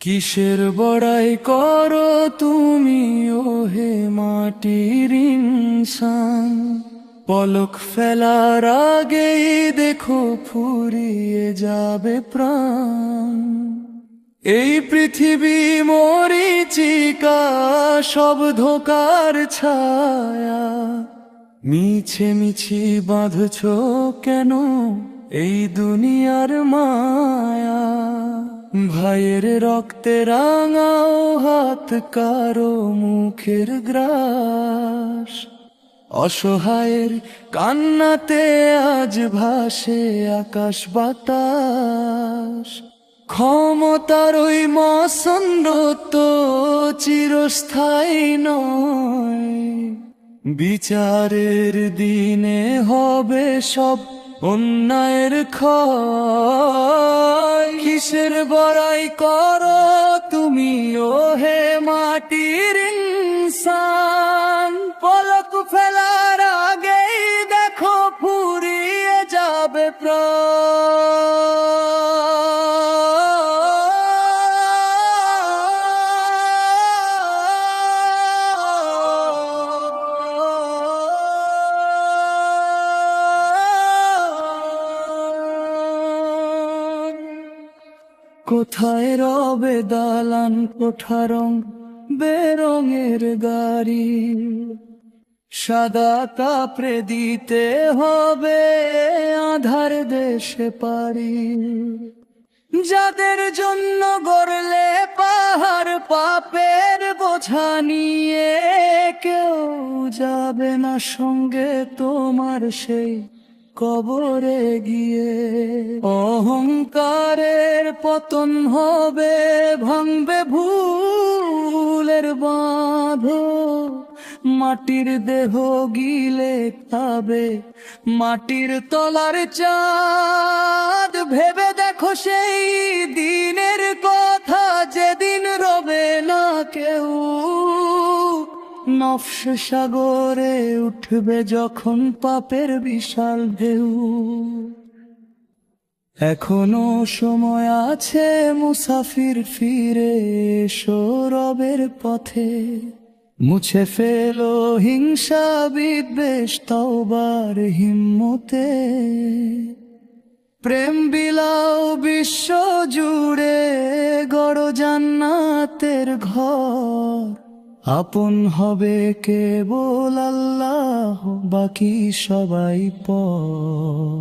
কিসের বড়াই করো তুমি ওহে মাটির ইনসান, পলক ফেলার আগেই দেখো ফুরিয়ে যাবে প্রাণ। এই পৃথিবী মরীচিকা, সব ধোকার ছায়া, মিছে মিছি বাঁধছ কেন এই দুনিয়ার মায়া। ভাইয়ের রক্তে রাঙাও হাত, কারো মুখের গ্রাস, অসহায়ের কান্নাতে আজ ভাসে আকাশ বাতাস। ক্ষমতার ওই মসনরত চিরস্থায়ী নয়, বিচারের দিনে হবে সব অন্যায়ের ক্ষয়। কিসের বড়াই করো তুমি ওহে মাটির ইনসান, পলক ফেলার আগেই দেখো ফুরিয়ে যাবে প্রাণ। কোথায় রবে দালান কোঠা, রং বেরঙের গাড়ি, সাদা কাপড়ে দিতে হবে আধার দেশে পারি। যাদের জন্য গড়লে পাহাড়, পাপের বোঝা নিয়ে কেউ যাবে না সঙ্গে তোমার সেই কবরে গিয়ে। অহংকারের পতন হবে, ভাঙবে ভুলের বাঁধ, মাটির দেহ গিলে খাবে মাটির তলার চাঁদ। ভেবে দেখো সেই দিনের কথা, যেদিন রবে না কেউ, নফস সাগরে উঠবে যখন পাপের বিশাল ঢেউ। এখনো সময় আছে মুসাফির, ফিরে এসো রবের পথে। মুছে ফেলো হিংসা বিদ্বেষ তওবার হিম্মতে। প্রেম বিলাও বিশ্ব জুড়ে, গড়ো জান্নাতের ঘর। আপন হবে কেবল আল্লাহ, বাকি সবাই পর।